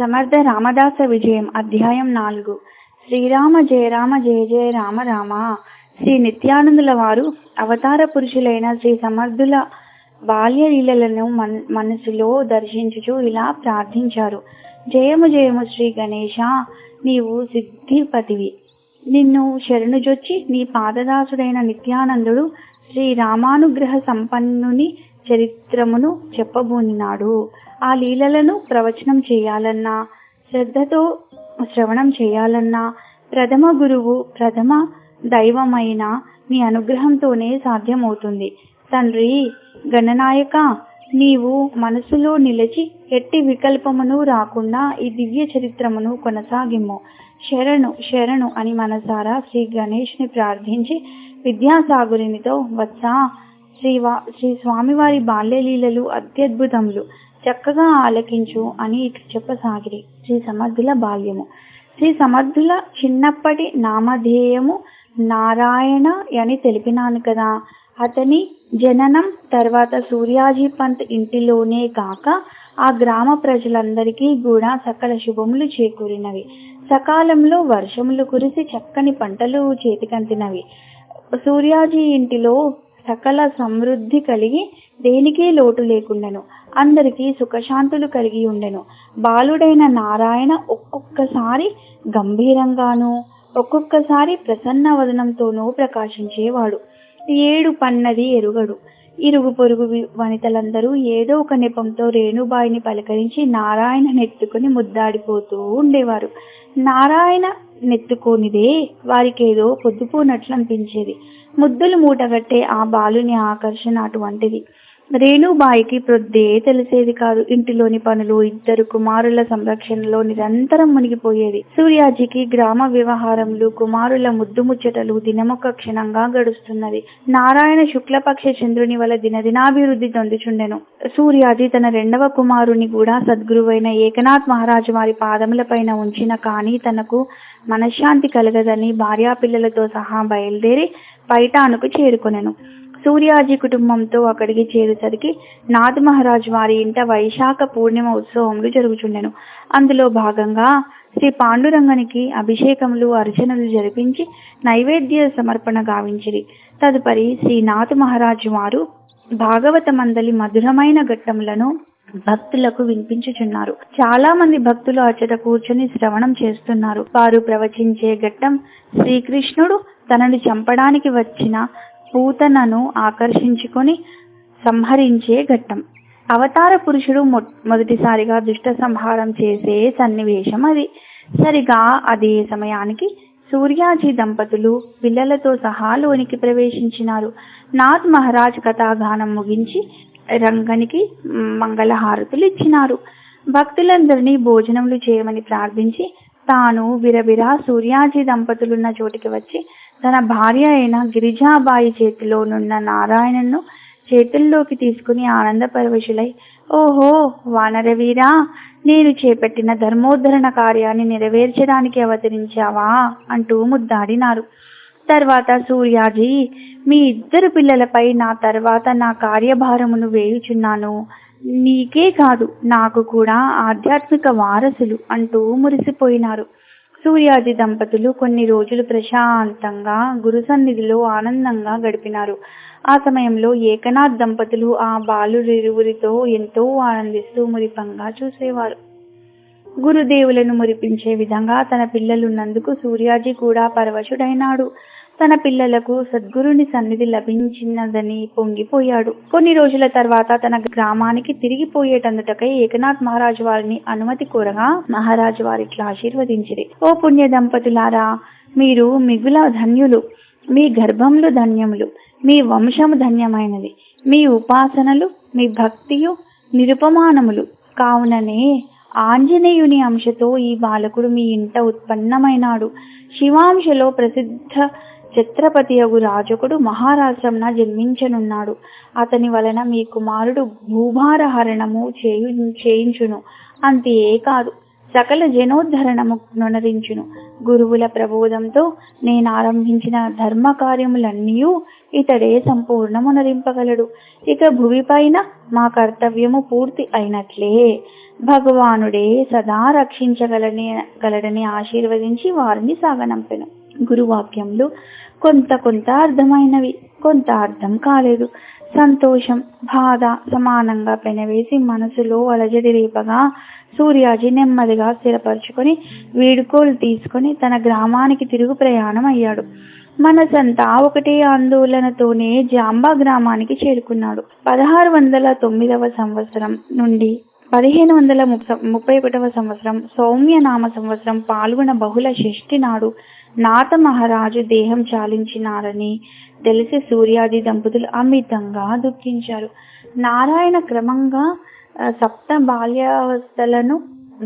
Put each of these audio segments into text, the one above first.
సమర్థ రామదాస విజయం అధ్యాయం 4. శ్రీరామ జయ రామ జయ జయ రామ రామ. శ్రీ నిత్యానందుల వారు అవతార పురుషులైన శ్రీ సమర్థుల బాల్య లీలలను మనసులో దర్శించుచు ఇలా ప్రార్థించారు. జయము జయము శ్రీ గణేశ, నీవు సిద్ధిపతివి. నిన్ను శరణుజొచ్చి నీ పాదదాసుడైన నిత్యానందుడు శ్రీ రామానుగ్రహ సంపన్నుని చరిత్రమును చెప్పబోనినాడు. ఆ లీలలను ప్రవచనం చేయాలన్నా, శ్రద్ధతో శ్రవణం చేయాలన్నా ప్రథమ గురువు ప్రథమ దైవమైన నీ అనుగ్రహంతోనే సాధ్యమవుతుంది. తండ్రి గణనాయక, నీవు మనసులో నిలిచి ఎట్టి వికల్పమును రాకుండా ఈ దివ్య చరిత్రమును కొనసాగిమ్ము. శరణు శరణు అని మనసారా శ్రీ గణేష్ని ప్రార్థించి విద్యాసాగరునితో, వత్సా, శ్రీ స్వామివారి బాల్యలీలలు అత్యద్భుతములు, చక్కగా ఆలకించు అని ఇట్లు చెప్పసాగిరి. శ్రీ సమర్థుల బాల్యము. శ్రీ సమర్థుల చిన్నప్పటి నామధేయము నారాయణ అని తెలిపినాను కదా. అతని జననం తర్వాత సూర్యాజీ పంత్ ఇంటిలోనే కాక ఆ గ్రామ ప్రజలందరికీ కూడా సకల శుభములు చేకూరినవి. సకాలంలో వర్షములు కురిసి చక్కని పంటలు చేతికందినవి. సూర్యాజీ ఇంటిలో సకల సమృద్ధి కలిగి దేనికే లోటు లేకుండెను. అందరికీ సుఖశాంతులు కలిగి ఉండెను. బాలుడైన నారాయణ ఒక్కొక్కసారి గంభీరంగానూ ఒక్కొక్కసారి ప్రసన్న వదనంతోనూ ప్రకాశించేవాడు. ఏడు పన్నది ఎరుగడు. ఇరుగు పొరుగు వనితలందరూ ఏదో ఒక నెపంతో రేణుబాయిని పలకరించి నారాయణ నెత్తుకుని ముద్దాడిపోతూ ఉండేవారు. నారాయణ నెత్తుకోనిదే వారికేదో పొద్దుపోనట్లు అనిపించేది. ముద్దులు మూటగట్టే ఆ బాలుని ఆకర్షణ అటువంటిది. రేణుబాయికి ప్రొద్దే తెలిసేది కాదు. ఇంటిలోని పనులు, ఇద్దరు కుమారుల సంరక్షణలో నిరంతరం మునిగిపోయేది. సూర్యాజీకి గ్రామ వ్యవహారములు, కుమారుల ముద్దు ముచ్చటలు దినమొక క్షణంగా గడుస్తున్నది. నారాయణ శుక్లపక్ష చంద్రుని వల్ల దినదినాభివృద్ధి పొందుచుండెను. సూర్యాజీ తన రెండవ కుమారుని కూడా సద్గురువైన ఏకనాథ్ మహారాజు వారి పాదముల పైన ఉంచిన కానీ తనకు మనశ్శాంతి కలగదని భార్యాపిల్లలతో సహా బయలుదేరి పైటానుకు చేరుకొనెను. సూర్యాజీ కుటుంబంతో అక్కడికి చేరుసరికి నాథ్ మహారాజు వారి ఇంట వైశాఖ పూర్ణిమ ఉత్సవములు జరుగుచుండెను. అందులో భాగంగా శ్రీ పాండురంగనికి అభిషేకములు, అర్చనలు జరిపించి నైవేద్య సమర్పణ గావించిరి. తదుపరి శ్రీ నాథ్ మహారాజు వారు భాగవత మందలి మధురమైన ఘట్టములను భక్తులకు వినిపించుచున్నారు. చాలా మంది భక్తులు అచ్చట కూర్చొని శ్రవణం చేస్తున్నారు. వారు ప్రవచించే ఘట్టం శ్రీకృష్ణుడు తనని చంపడానికి వచ్చిన పూతనను ఆకర్షించుకొని సంహరించే ఘట్టం. అవతార పురుషుడు మొదటిసారిగా దుష్ట సంహారం చేసే సన్నివేశం అది. సరిగా అదే సమయానికి సూర్యాజీ దంపతులు పిల్లలతో సహా లోనికి ప్రవేశించినారు. నాథ్ మహారాజ్ కథాగానం ముగించి రంగనికి మంగళహారతులు ఇచ్చినారు. భక్తులందరినీ భోజనములు చేయమని ప్రార్థించి తాను విరవిరా సూర్యాజీ దంపతులున్న చోటికి వచ్చి తన భార్య అయిన గిరిజాబాయి చేతిలోనున్న నారాయణను చేతుల్లోకి తీసుకుని ఆనంద పరవశులై, ఓహో వానరవీరా, నేను చేపట్టిన ధర్మోద్ధరణ కార్యాన్ని నెరవేర్చడానికి అవతరించావా అంటూ ముద్దాడినారు. తర్వాత సూర్యాజీ, మీ ఇద్దరు పిల్లలపై నా తర్వాత నా కార్యభారమును వేయుచున్నాను. నీకే కాదు నాకు కూడా ఆధ్యాత్మిక వారసులు అంటూ మురిసిపోయినారు. సూర్యాజీ దంపతులు కొన్ని రోజులు ప్రశాంతంగా గురు సన్నిధిలో ఆనందంగా గడిపినారు. ఆ సమయంలో ఏకనాథ్ దంపతులు ఆ బాలురిరువురితో ఎంతో ఆనందిస్తూ మురిపంగా చూసేవారు. గురుదేవులను మురిపించే విధంగా తన పిల్లలున్నందుకు సూర్యాజీ కూడా పరవశుడైనాడు. తన పిల్లలకు సద్గురుని సన్నిధి లభించినదని పొంగిపోయాడు. కొన్ని రోజుల తర్వాత తన గ్రామానికి తిరిగిపోయేటందుటకై ఏకనాథ్ మహారాజు వారిని అనుమతి కోరగా మహారాజు వారిట్లా ఆశీర్వదించిరి. ఓ పుణ్య దంపతులారా, మీరు మిగుల ధన్యులు. మీ గర్భములు ధన్యములు. మీ వంశము ధన్యమైనది. మీ ఉపాసనలు, మీ భక్తియు నిరుపమానములు. కావుననే ఆంజనేయుని అంశతో ఈ బాలకుడు మీ ఇంట ఉత్పన్నమైనాడు. శివాంశలో ప్రసిద్ధ ఛత్రపతియగు రాజకుడు మహారాష్ట్రంన జన్మించనున్నాడు. అతని వలన మీ కుమారుడు భూభార హరణము చేయించును. అంతే కాదు, సకల జనోద్ధరణము నొనరించును. గురువుల ప్రబోధంతో నేను ఆరంభించిన ధర్మ కార్యములన్నీ ఇతడే సంపూర్ణమునరింపగలడు. ఇక భువి పైన మా కర్తవ్యము పూర్తి అయినట్లే. భగవానుడే సదా గలడని ఆశీర్వదించి వారిని సాగనంపెను. గురువాక్యంలో కొంత అర్థమైనవి, కొంత అర్థం కాలేదు. సంతోషం, బాధ సమానంగా పెనవేసి మనసులో అలజడి రేపగా సూర్యాజీ నెమ్మదిగా స్థిరపరుచుకొని వీడుకోలు తీసుకొని తన గ్రామానికి తిరుగు ప్రయాణం అయ్యాడు. మనసంతా ఒకటే ఆందోళనతోనే జాంబా గ్రామానికి చేరుకున్నాడు. 1609 సంవత్సరం నుండి 1531 సంవత్సరం సౌమ్య నామ సంవత్సరం పాల్గొన బహుళ షష్ఠి నాడు నాత మహారాజు దేహం చాలించినారని తెలిసి సూర్యాది దంపతులు అమితంగా దుఃఖించారు. నారాయణ క్రమంగా సప్త బాల్యావస్థలను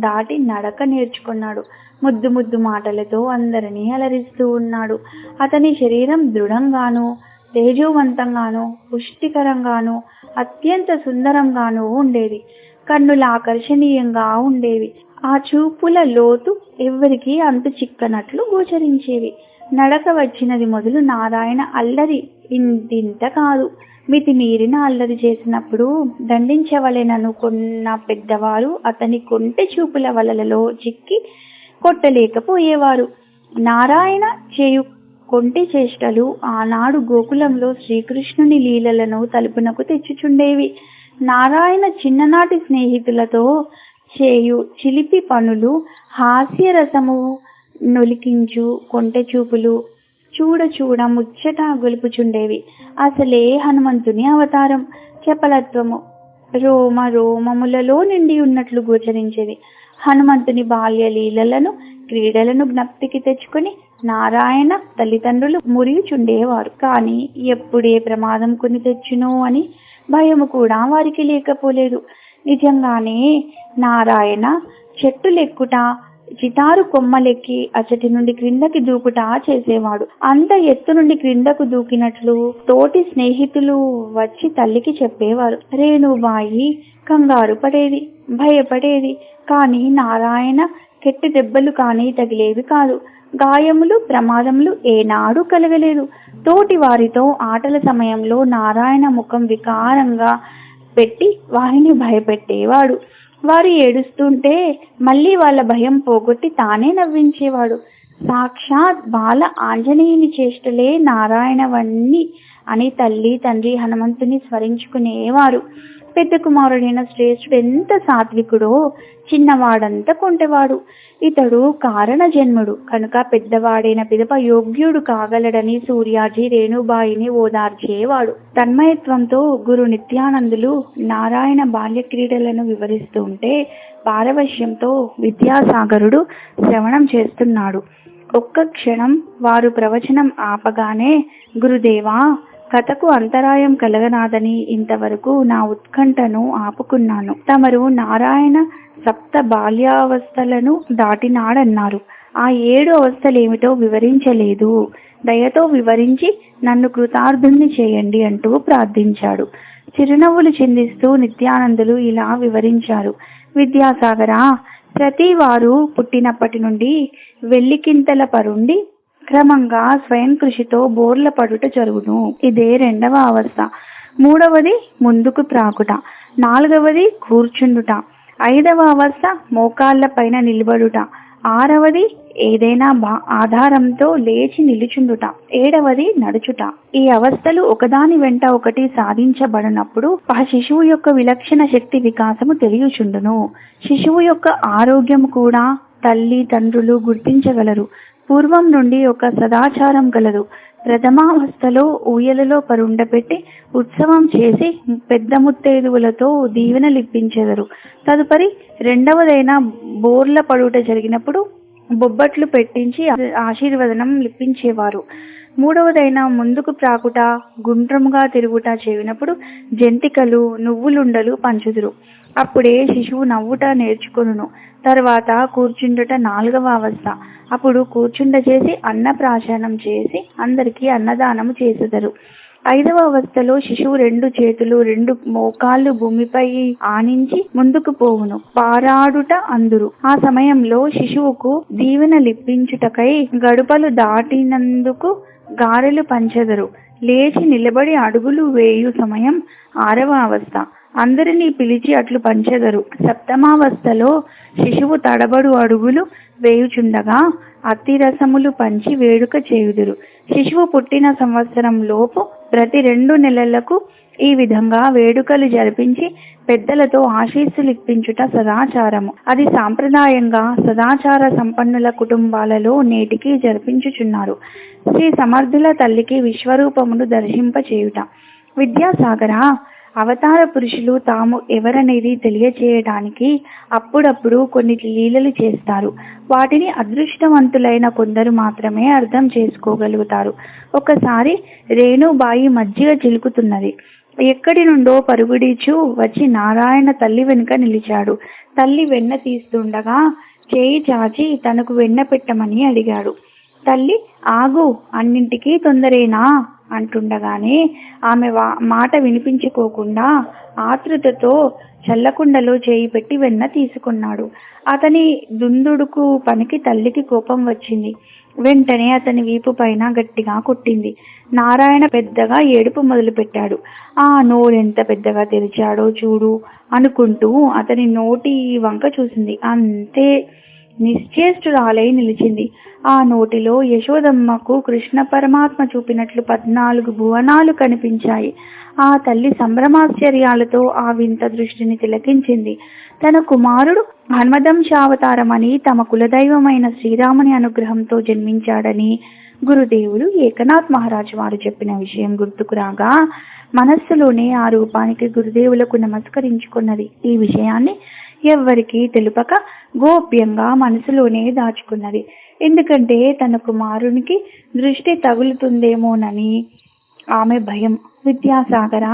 దాటి నడక నేర్చుకున్నాడు. ముద్దు మాటలతో అందరినీ అలరిస్తూ ఉన్నాడు. అతని శరీరం దృఢంగాను, తేజోవంతంగాను, పుష్టికరంగాను, అత్యంత సుందరంగాను ఉండేది. కన్నుల ఆకర్షణీయంగా ఉండేవి. ఆ చూపుల లోతు ఎవ్వరికీ అంతు చిక్కనట్లు గోచరించేవి. నడక వచ్చినది మొదలు నారాయణ అల్లరి ఇంతింత కాదు. మితిమీరిన అల్లరి చేసినప్పుడు దండించవలెననుకున్న పెద్దవారు అతని కొంటె చూపుల వలలలో చిక్కి కొట్టలేకపోయేవారు. నారాయణ చేయు కొంటి చేష్టలు ఆనాడు గోకులంలో శ్రీకృష్ణుని లీలలను తలుపునకు తెచ్చుచుండేవి. నారాయణ చిన్ననాటి స్నేహితులతో చేయు చిలిపి పనులు, హాస్యరసము నొలికించు కొంటె చూపులు చూడ ముచ్చట గొలుపుచుండేవి. అసలే హనుమంతుని అవతారం చపలత్వము రోమములలో నిండి ఉన్నట్లు గోచరించేది. హనుమంతుని బాల్య లీలలను, క్రీడలను జ్ఞప్తికి తెచ్చుకొని నారాయణ తల్లిదండ్రులు మురియుచుండేవారు. కానీ ఎప్పుడే ప్రమాదం కొని తెచ్చునో అని భయము కూడా వారికి లేకపోలేదు. నిజంగానే నారాయణ చెట్టులెక్కుట, చితారు కొమ్మలెక్కి అచ్చటి నుండి క్రిందకి దూకుట చేసేవాడు. అంత ఎత్తు నుండి క్రిందకు దూకినట్లు తోటి స్నేహితులు వచ్చి తల్లికి చెప్పేవారు. రేణుబాయి కంగారు పడేది, భయపడేది. కానీ నారాయణ కెట్టి దెబ్బలు కానీ తగిలేవి కాదు. గాయములు, ప్రమాదములు ఏనాడు కలగలేదు. తోటి వారితో ఆటల సమయంలో నారాయణ ముఖం వికారంగా పెట్టి వారిని భయపెట్టేవాడు. వారు ఏడుస్తుంటే మళ్ళీ వాళ్ళ భయం పోగొట్టి తానే నవ్వించేవాడు. సాక్షాత్ బాల ఆంజనేయుని చేష్టలే నారాయణవన్నీ అని తల్లి తండ్రి హనుమంతుని స్మరించుకునేవారు. పెద్ద కుమారుడైన శ్రేష్ఠుడు ఎంత సాత్వికుడో చిన్నవాడంత కొంటెవాడు. ఇతడు కారణ జన్ముడు కనుక పెద్దవాడైన పిదప యోగ్యుడు కాగలడని సూర్యాజీ రేణుబాయిని ఓదార్చేవాడు. తన్మయత్వంతో గురు నిత్యానందులు నారాయణ బాల్య క్రీడలను వివరిస్తూ ఉంటే పారవశ్యంతో విద్యాసాగరుడు శ్రవణం చేస్తున్నాడు. ఒక్క క్షణం వారు ప్రవచనం ఆపగానే, గురుదేవా, కథకు అంతరాయం కలగనాదని ఇంతవరకు నా ఉత్కంఠను ఆపుకున్నాను. తమరు నారాయణ సప్త బాల్యావస్థలను దాటినాడన్నారు. ఆ 7 అవస్థలేమిటో వివరించలేదు. దయతో వివరించి నన్ను కృతార్థుణ్ణి చేయండి అంటూ ప్రార్థించాడు. చిరునవ్వులు చిందిస్తూ నిత్యానందులు ఇలా వివరించారు. విద్యాసాగరా, ప్రతి వారు పుట్టినప్పటి నుండి వెల్లికింతల పరుండి క్రమంగా స్వయం కృషితో బోర్ల పడుట జరుగును. ఇదే 2వ అవస్థ. 3వది ముందుకు త్రాకుట. 4వది కూర్చుండుట. 5వ అవస్థ మోకాళ్ల పైన నిలబడుట. 6వది ఏదైనా ఆధారంతో లేచి నిలుచుండుట. 7వది నడుచుట. ఈ అవస్థలు ఒకదాని వెంట ఒకటి సాధించబడినప్పుడు ఆ శిశువు యొక్క విలక్షణ శక్తి వికాసము తెలియచుండును. శిశువు యొక్క ఆరోగ్యము కూడా తల్లి తండ్రులు గుర్తించగలరు. పూర్వం నుండి ఒక సదాచారం గలదు. ప్రథమావస్థలో ఊయలలో పరుండపెట్టి ఉత్సవం చేసి పెద్ద ముత్తైదువులతో దీవెనలిప్పించెదరు. తదుపరి 2వదైన బోర్ల పడుట జరిగినప్పుడు బొబ్బట్లు పెట్టించి ఆశీర్వదనం లిప్పించేవారు. 3వదైన ముందుకు ప్రాకుట, గుండ్రముగా తిరుగుట చేసినప్పుడు జంతికలు, నువ్వులుండలు పంచుదురు. అప్పుడే శిశువు నవ్వుట నేర్చుకొనును. తర్వాత కూర్చుండుట 4వ అవస్థ. అప్పుడు కూర్చుండ చేసి అన్నప్రాశనం చేసి అందరికీ అన్నదానము చేసెదరు. 5వ అవస్థలో శిశువు 2 చేతులు 2 మోకాళ్ళు భూమిపై ఆనించి ముందుకు పోవును. పారాడుట అందురు. ఆ సమయంలో శిశువుకు దీవెన లిప్పించుటకై గడుపలు దాటినందుకు గారెలు పంచెదరు. లేచి నిలబడి అడుగులు వేయు సమయం 6వ అవస్థ. అందరినీ పిలిచి అట్లు పంచెదరు. సప్తమావస్థలో శిశువు తడబడు అడుగులు వేయుచుండగా అతిరసములు పంచి వేడుక చేయుదురు. శిశువు పుట్టిన సంవత్సరం లోపు ప్రతి 2 నెలలకు ఈ విధంగా వేడుకలు జరిపించి పెద్దలతో ఆశీస్సులు ఇప్పించుట సదాచారము. అది సాంప్రదాయంగా సదాచార సంపన్నుల కుటుంబాలలో నేటికి జరిపించుచున్నారు. శ్రీ సమర్థుల తల్లికి విశ్వరూపమును దర్శింపచేయుట. విద్యాసాగర, అవతార పురుషులు తాము ఎవరనేది తెలియచేయడానికి అప్పుడప్పుడు కొన్ని లీలలు చేస్తారు. వాటిని అదృష్టవంతులైన కొందరు మాత్రమే అర్థం చేసుకోగలుగుతారు. ఒకసారి రేణుబాయి మజ్జిగ చిలుకుతున్నది. ఎక్కడి నుండో పరుగుడిచూ వచ్చి నారాయణ తల్లి వెనుక నిలిచాడు. తల్లి వెన్న తీస్తుండగా చేయి చాచి తనకు వెన్న పెట్టమని అడిగాడు. తల్లి ఆగు, అన్నింటికీ తొందరేనా అంటుండగానే ఆమె మాట వినిపించుకోకుండా ఆతృతతో చల్లకుండలో చేయి పెట్టి వెన్న తీసుకున్నాడు. అతని దుందుడుకు పనికి తల్లికి కోపం వచ్చింది. వెంటనే అతని వీపు పైన గట్టిగా కొట్టింది. నారాయణ పెద్దగా ఏడుపు మొదలుపెట్టాడు. ఆ నోరెంత పెద్దగా తెరిచాడో చూడు అనుకుంటూ అతని నోటి వంక చూసింది. అంతే, నిశ్చేష్టురాలై నిలిచింది. ఆ నోటిలో యశోదమ్మకు కృష్ణ పరమాత్మ చూపినట్లు 14 భువనాలు కనిపించాయి. ఆ తల్లి సంభ్రమాశ్చర్యాలతో ఆ వింత దృష్టిని తిలకించింది. తన కుమారుడు హన్మదంశావతారమని, తమ కులదైవమైన శ్రీరాముని అనుగ్రహంతో జన్మించాడని గురుదేవులు ఏకనాథ్ మహారాజు వారు చెప్పిన విషయం గుర్తుకు రాగా మనస్సులోనే ఆ రూపానికి గురుదేవులకు నమస్కరించుకున్నది. ఈ విషయాన్ని ఎవ్వరికీ తెలుపక గోప్యంగా మనసులోనే దాచుకున్నది. ఎందుకంటే తన కుమారునికి దృష్టి తగులుతుందేమోనని ఆమె భయం. విద్యాసాగర,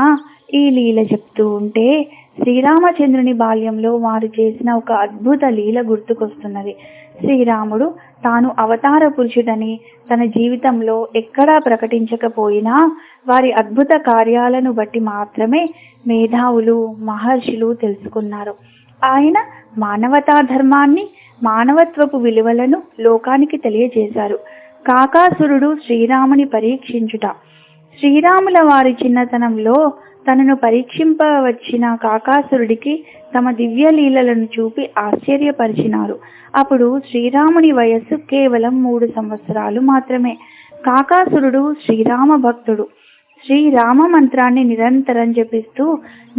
ఈ లీల చెప్తూ ఉంటే శ్రీరామచంద్రుని బాల్యంలో వారు చేసిన ఒక అద్భుత లీల గుర్తుకొస్తున్నది. శ్రీరాముడు తాను అవతార పురుషుడని తన జీవితంలో ఎక్కడా ప్రకటించకపోయినా వారి అద్భుత కార్యాలను బట్టి మాత్రమే మేధావులు, మహర్షులు తెలుసుకున్నారు. ఆయన మానవతా ధర్మాన్ని, మానవత్వపు విలువలను లోకానికి తెలియజేశారు. కాకాసురుడు శ్రీరాముని పరీక్షించుట. శ్రీరాముల వారి చిన్నతనంలో తనను పరీక్షింపవచ్చిన కాకాసురుడికి తమ దివ్య లీలలను చూపి ఆశ్చర్యపరిచినారు. అప్పుడు శ్రీరాముని వయస్సు కేవలం 3 సంవత్సరాలు మాత్రమే. కాకాసురుడు శ్రీరామ భక్తుడు. శ్రీరామ మంత్రాన్ని నిరంతరం జపిస్తూ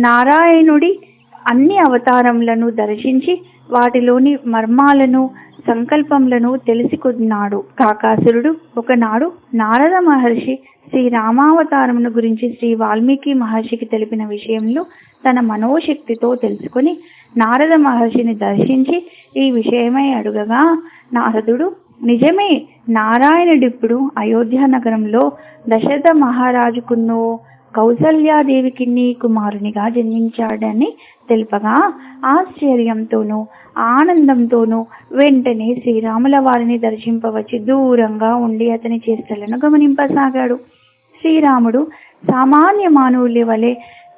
నారాయణుడి అన్ని అవతారములను దర్శించి వాటిలోని మర్మాలను, సంకల్పములను తెలుసుకున్నాడు. కాకాసురుడు ఒకనాడు నారద మహర్షి శ్రీరామావతారమును గురించి శ్రీ వాల్మీకి మహర్షికి తెలిపిన విషయంలో తన మనోశక్తితో తెలుసుకుని నారద మహర్షిని దర్శించి ఈ విషయమై అడుగగా నారదుడు, నిజమే, నారాయణుడిప్పుడు అయోధ్య నగరంలో దశరథ మహారాజుకున్నో కౌసల్యాదేవికి కుమారునిగా జన్మించాడని తెలుపగా ఆశ్చర్యంతోనూ ఆనందంతోనూ వెంటనే శ్రీరాముల వారిని దర్శింపవచ్చి దూరంగా ఉండి అతని చేష్టలను గమనింపసాగాడు. శ్రీరాముడు సామాన్య మానవుల వలె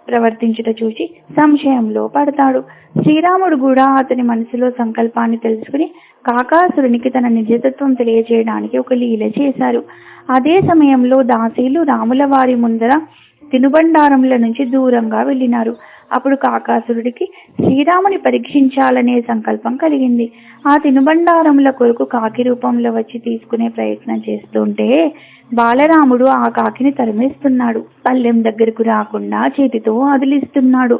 ప్రవర్తించుట చూసి సంశయంలో పడతాడు. శ్రీరాముడు కూడా అతని మనసులో సంకల్పాన్ని తెలుసుకుని కాకాసురునికి తన నిజతత్వం తెలియజేయడానికి ఒక లీల చేశారు. అదే సమయంలో దాసీలు రాముల వారి ముందర తినుబండారముల నుంచి దూరంగా వెళ్ళినారు. అప్పుడు కాకాసురుడికి శ్రీరాముని పరీక్షించాలనే సంకల్పం కలిగింది. ఆ తినుబండారముల కొరకు కాకి రూపంలో వచ్చి తీసుకునే ప్రయత్నం చేస్తుంటే బాలరాముడు ఆ కాకిని తరిమేస్తున్నాడు. పల్లెం దగ్గరకు రాకుండా చేతితో అదిలిస్తున్నాడు.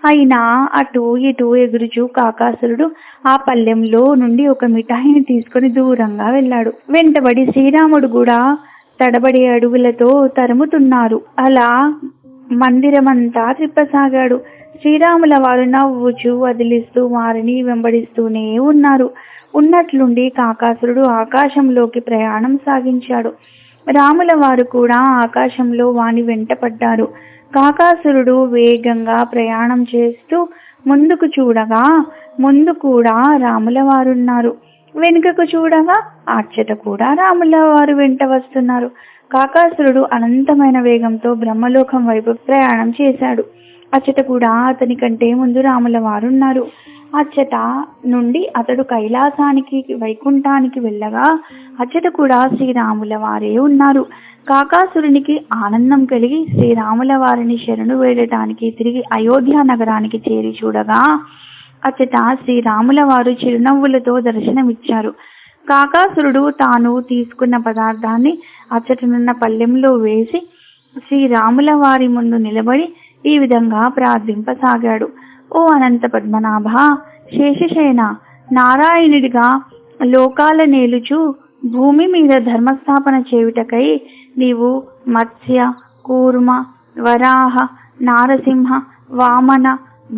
అయినా అటు ఇటు ఎగురుచూ కాకాసురుడు ఆ పల్లెంలో నుండి ఒక మిఠాయిని తీసుకుని దూరంగా వెళ్ళాడు. వెంటబడి శ్రీరాముడు కూడా తడబడే అడుగులతో తరుముతున్నారు. అలా మందిరమంతా తిప్పసాగాడు. శ్రీరాముల వారు నవ్వుచూ వదిలిస్తూ వారిని వెంబడిస్తూనే ఉన్నారు. ఉన్నట్లుండి కాకాసురుడు ఆకాశంలోకి ప్రయాణం సాగించాడు. రాముల వారు కూడా ఆకాశంలో వాని వెంట పడ్డారు. కాకాసురుడు వేగంగా ప్రయాణం చేస్తూ ముందుకు చూడగా ముందు కూడా రాముల వారున్నారు. వెనుకకు చూడగా అచ్చట కూడా రాముల వారు వెంట వస్తున్నారు. కాకాసురుడు అనంతమైన వేగంతో బ్రహ్మలోకం వైపు ప్రయాణం చేశాడు. అచ్చట కూడా అతని కంటే ముందు రాముల వారున్నారు. అచ్చట నుండి అతడు కైలాసానికి, వైకుంఠానికి వెళ్ళగా అచ్చట కూడా శ్రీరాముల వారే ఉన్నారు. కాకాసురునికి ఆనందం కలిగి శ్రీరాముల వారిని శరణు వేడటానికి తిరిగి అయోధ్య నగరానికి చేరి చూడగా అచ్చట శ్రీరాముల వారు చిరునవ్వులతో దర్శనమిచ్చారు. కాకాసురుడు తాను తీసుకున్న పదార్థాన్ని అచ్చటనున్న పళ్ళెంలో వేసి శ్రీరాముల వారి ముందు నిలబడి ఈ విధంగా ప్రార్థింపసాగాడు. ఓ అనంత పద్మనాభ, శేషశయన, నారాయణుడిగా లోకాల నేలుచు భూమి మీద ధర్మస్థాపన చేయుటకై నీవు మత్స్య, కూర్మ, వరాహ, నారసింహ, వామన,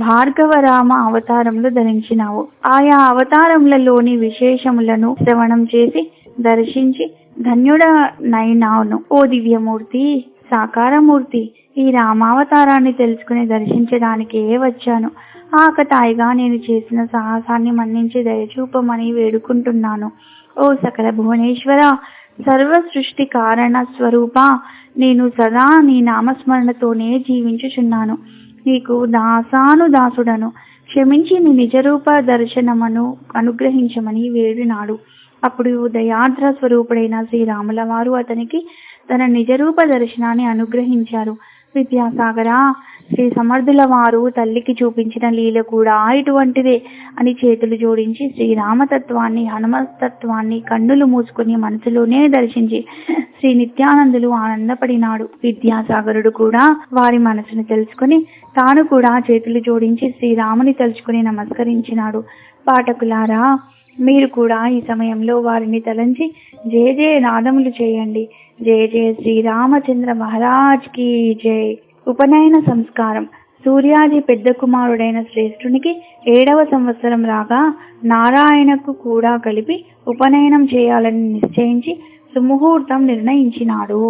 భార్గవరామ అవతారములు ధరించినావు. ఆయా అవతారములలోని విశేషములను శ్రవణం చేసి దర్శించి ధన్యుడనైనాను. ఓ దివ్యమూర్తి, సాకారమూర్తి, ఈ రామావతారాన్ని తెలుసుకుని దర్శించడానికే వచ్చాను. ఆకతాయిగా నేను చేసిన సాహసాన్ని మన్నించి దయచూపమని వేడుకుంటున్నాను. ఓ సకల భువనేశ్వర, సర్వ సృష్టి కారణ స్వరూప, నేను సదా నీ నామస్మరణతోనే జీవించుచున్నాను. నీకు దాసానుదాసుడను, క్షమించి నీ నిజరూప దర్శనమును అనుగ్రహించమని వేడినాడు. అప్పుడు దయాద్ర స్వరూపుడైన శ్రీరాముల వారు అతనికి తన నిజరూప దర్శనాన్ని అనుగ్రహించారు. విద్యాసాగర, శ్రీ సమర్థుల వారు తల్లికి చూపించిన లీల కూడా ఇటువంటిదే అని చేతులు జోడించి శ్రీరామతత్వాన్ని, హనుమతత్వాన్ని కన్నులు మూసుకుని మనసులోనే దర్శించి శ్రీ నిత్యానందులు ఆనందపడినాడు. విద్యాసాగరుడు కూడా వారి మనసును తెలుసుకుని తాను కూడా చేతులు జోడించి శ్రీరాముని తలుచుకుని నమస్కరించినాడు. పాఠకులారా, మీరు కూడా ఈ సమయంలో వారిని తలంచి జయ జయ నాదములు చేయండి. జయ జయ శ్రీరామచంద్ర మహారాజ్ కి జై. ఉపనయన సంస్కారం. సూర్యాది పెద్ద కుమారుడైన శ్రేష్ఠునికి 7వ సంవత్సరం రాగా నారాయణకు కూడా కలిపి ఉపనయనం చేయాలని నిశ్చయించి సుముహూర్తం నిర్ణయించినాడు.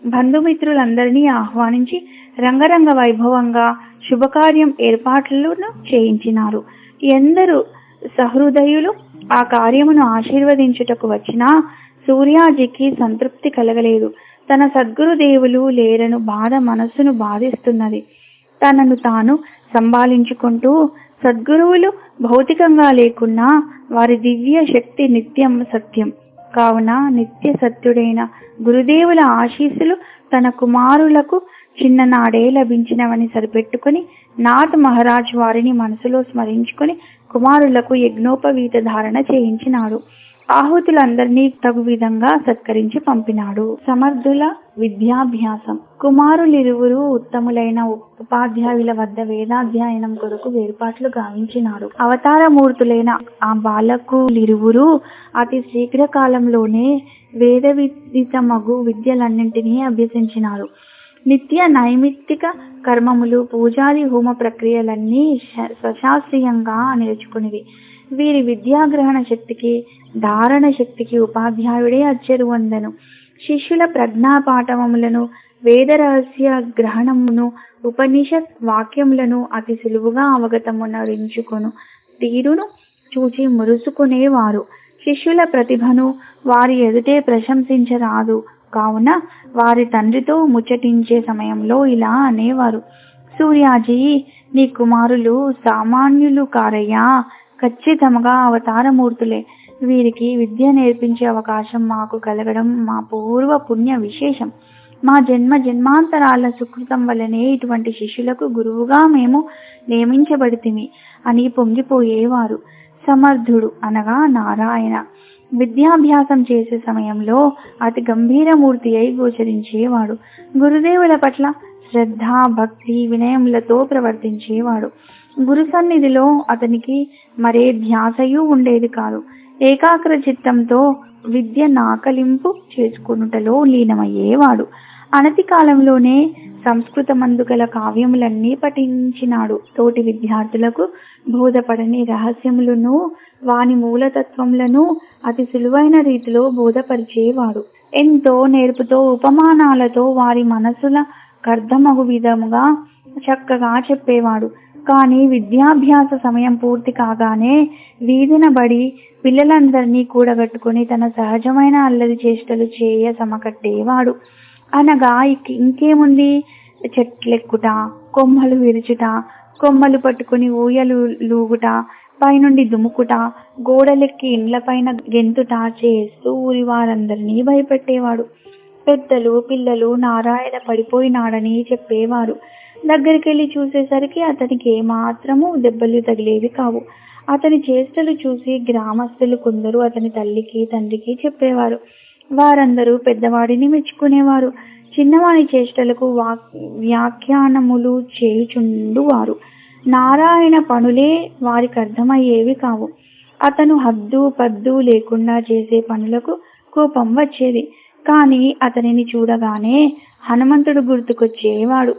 బంధుమిత్రులందరినీ ఆహ్వానించి రంగరంగ వైభవంగా శుభకార్యం ఏర్పాట్లను చేయించినారు. ఎందరు సహృదయులు ఆ కార్యమును ఆశీర్వదించుటకు వచ్చినా సూర్యాజికి సంతృప్తి కలగలేదు. తన సద్గురుదేవులు లేరను బాధ మనస్సును బాధిస్తున్నది. తనను తాను సంభాళించుకుంటూ సద్గురువులు భౌతికంగా లేకున్నా వారి దివ్య శక్తి నిత్యం సత్యం కావున నిత్య సత్యుడైన గురుదేవుల ఆశీస్సులు తన కుమారులకు చిన్ననాడే లభించినవని సరిపెట్టుకుని నాథ్ మహారాజ్ వారిని మనసులో స్మరించుకుని కుమారులకు యజ్ఞోపవీత ధారణ చేయించినాడు. ఆహుతులందరినీ తగు విధంగా సత్కరించి పంపినాడు. సమర్థుల విద్యాభ్యాసం. కుమారులిరువురు ఉత్తములైన ఉపాధ్యాయుల వద్ద వేదాధ్యయనం కొరకు ఏర్పాట్లు గావించినాడు. అవతారమూర్తులైన ఆ బాలకులిరువురు అతి శీఘ్ర కాలంలోనే వేద విదితమగు విద్యలన్నింటినీ అభ్యసించినారు. నిత్య నైమిత్తిక కర్మములు, పూజాది హోమ ప్రక్రియలన్నీ సశాస్త్రీయంగా నేర్చుకునివి. వీరి విద్యాగ్రహణ శక్తికి, ధారణ శక్తికి ఉపాధ్యాయుడే అచ్చెరువొందెను. శిష్యుల ప్రజ్ఞాపాఠవములను, వేద రహస్య గ్రహణమును, ఉపనిషత్ వాక్యములను అతి సులువుగా అవగతమునరించుకొను తీరును చూచి మురుసుకునేవారు. శిష్యుల ప్రతిభను వారి ఎదుటే ప్రశంసించరాదు కావున వారి తండ్రితో ముచ్చటించే సమయంలో ఇలా అనేవారు: సూర్యాజీ, నీ కుమారులు సామాన్యులు కారయ్యా, ఖచ్చితంగా అవతారమూర్తులే. వీరికి విద్య నేర్పించే అవకాశం మాకు కలగడం మా పూర్వ పుణ్య విశేషం. మా జన్మాంతరాల సుకృతం వల్లనే ఇటువంటి శిష్యులకు గురువుగా మేము నియమించబడితిమి అని పొంగిపోయేవారు. సమర్థుడు అనగా నారాయణ విద్యాభ్యాసం చేసే సమయంలో అతి గంభీరమూర్తి అయి గోచరించేవాడు. గురుదేవుల పట్ల శ్రద్ధ, భక్తి, వినయములతో ప్రవర్తించేవాడు. గురు సన్నిధిలో అతనికి మరే ధ్యాసయూ ఉండేది కాదు. ఏకాగ్ర చిత్తంతో విద్య నాకలింపు చేసుకునుటలో లీనమయ్యేవాడు. అనతి కాలంలోనే సంస్కృతమందు గల కావ్యములన్నీ పఠించినాడు. తోటి విద్యార్థులకు బోధపడని రహస్యములను, వాని మూలతత్వములను అతి సులువైన రీతిలో బోధపరిచేవాడు. ఎంతో నేర్పుతో, ఉపమానాలతో వారి మనసుల కర్ధమగు విధముగా చక్కగా చెప్పేవాడు. కానీ విద్యాభ్యాస సమయం పూర్తి కాగానే వీధిన బడి పిల్లలందరినీ కూడగట్టుకుని తన సహజమైన అల్లరి చేష్టలు చేయ సమకట్టేవాడు. అనగా ఇంకేముంది, చెట్లెక్కుట, కొమ్మలు విరుచుట, కొమ్మలు పట్టుకుని ఊయలు లూగుట, పైనుండి దుముకుట, గోడలెక్కి ఇండ్లపైన గెంతుట చేస్తూ ఊరి వారందరినీ భయపెట్టేవాడు. పెద్దలు పిల్లలు నారాయణ పడిపోయినాడని చెప్పేవారు. దగ్గరికెళ్ళి చూసేసరికి అతనికి ఏమాత్రమూ దెబ్బలు తగిలేవి కావు. అతని చేష్టలు చూసి గ్రామస్తులు కొందరు అతని తల్లికి తండ్రికి చెప్పేవారు. వారందరూ పెద్దవాడిని మెచ్చుకునేవారు. చిన్నవాని చేష్టలకు వ్యాఖ్యానములు చేయుచుండువారు. నారాయణ పనులే వారికర్థమయ్యేవి కావు. అతను హద్దు పద్దు లేకుండా చేసే పనులకు కోపం వచ్చేది. కాని అతనిని చూడగానే హనుమంతుడు గుర్తుకొచ్చేవాడు.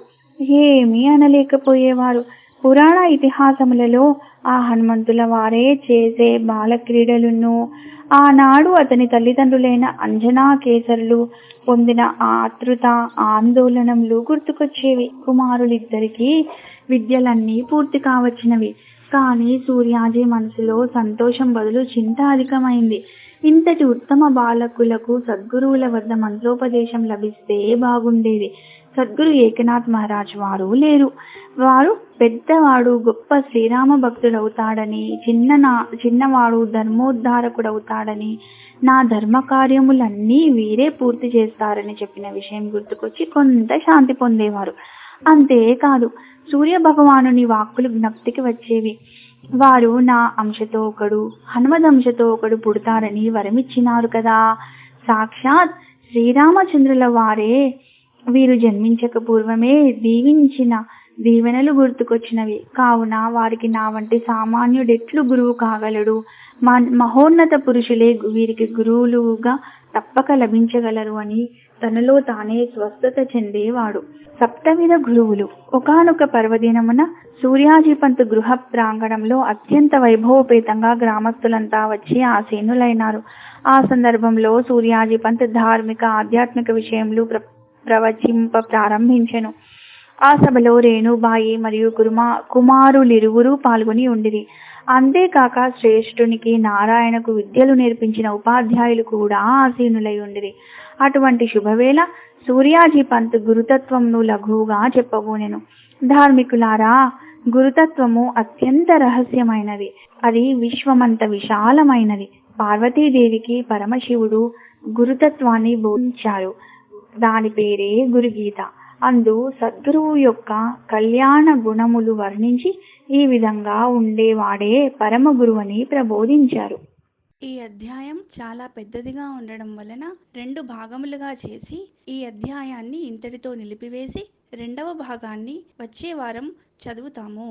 ఏమీ అనలేకపోయేవారు. పురాణ ఇతిహాసములలో ఆ హనుమంతుల వారే చేసే బాలక్రీడలను, ఆనాడు అతని తల్లిదండ్రులైన అంజనాకేసరులు పొందిన ఆతృత ఆందోళనలు గుర్తుకొచ్చేవి. కుమారులిద్దరికీ విద్యలన్నీ పూర్తి కావచ్చినవి. కానీ సూర్యాజీ మనసులో సంతోషం బదులు చింత అధికమైంది. ఇంతటి ఉత్తమ బాలకులకు సద్గురువుల వద్ద మంత్రోపదేశం లభిస్తే బాగుండేది. సద్గురు ఏకనాథ్ మహారాజ్ వారు లేరు. వారు పెద్దవాడు గొప్ప శ్రీరామ భక్తుడవుతాడని, చిన్నవాడు ధర్మోద్ధారకుడవుతాడని, నా ధర్మ కార్యములన్నీ వీరే పూర్తి చేస్తారని చెప్పిన విషయం గుర్తుకొచ్చి కొంత శాంతి పొందేవారు. అంతేకాదు, సూర్య భగవానుని వాక్కులు జ్ఞప్తికి వచ్చేవి. వారు నా అంశతో ఒకడు, హనుమదంశతో ఒకడు పుడతారని వరమిచ్చినారు కదా. సాక్షాత్ శ్రీరామచంద్రుల వారే వీరు జన్మించక పూర్వమే దీవించిన దీవెనలు గుర్తుకొచ్చినవి. కావున వారికి నా వంటి సామాన్యుడెట్లు గురువు కాగలడు? మహోన్నత పురుషులే వీరికి గురువులుగా తప్పక లభించగలరు అని తనలో తానే స్వస్థత చెందేవాడు. సప్తవిధ గురువులు. ఒకానొక పర్వదినమున సూర్యాజీపంత్ గృహ ప్రాంగణంలో అత్యంత వైభవపేతంగా గ్రామస్తులంతా వచ్చి ఆసీనులైనారు. ఆ సందర్భంలో సూర్యాజీపంత్ ధార్మిక ఆధ్యాత్మిక విషయములు ప్రవచింప ప్రారంభించెను. ఆ సభలో రేణుబాయి మరియు కుమారులిరువురు పాల్గొని ఉండిరి. అంతేకాక శ్రేష్ఠునికి నారాయణకు విద్యలు నేర్పించిన ఉపాధ్యాయులు కూడా ఆసీనులై ఉండిరి. అటువంటి శుభవేళ సూర్యాజీపంత్ గురుతత్వమును లఘువుగా చెప్పబోనెను. ధార్మికులారా, గురుతత్వము అత్యంత రహస్యమైనది. అది విశ్వమంత విశాలమైనది. పార్వతీదేవికి పరమశివుడు గురుతత్వాన్ని బోధించారు. దాని పేరే గురుగీత. అందు సద్గురువు యొక్క కళ్యాణ గుణములు వర్ణించి ఈ విధంగా ఉండేవాడే పరమ గురువని ప్రబోధించారు. ఈ అధ్యాయం చాలా పెద్దదిగా ఉండడం వలన 2 భాగములుగా చేసి ఈ అధ్యాయాన్ని ఇంతటితో నిలిపివేసి 2వ భాగాన్ని వచ్చే వారం చదువుతాము.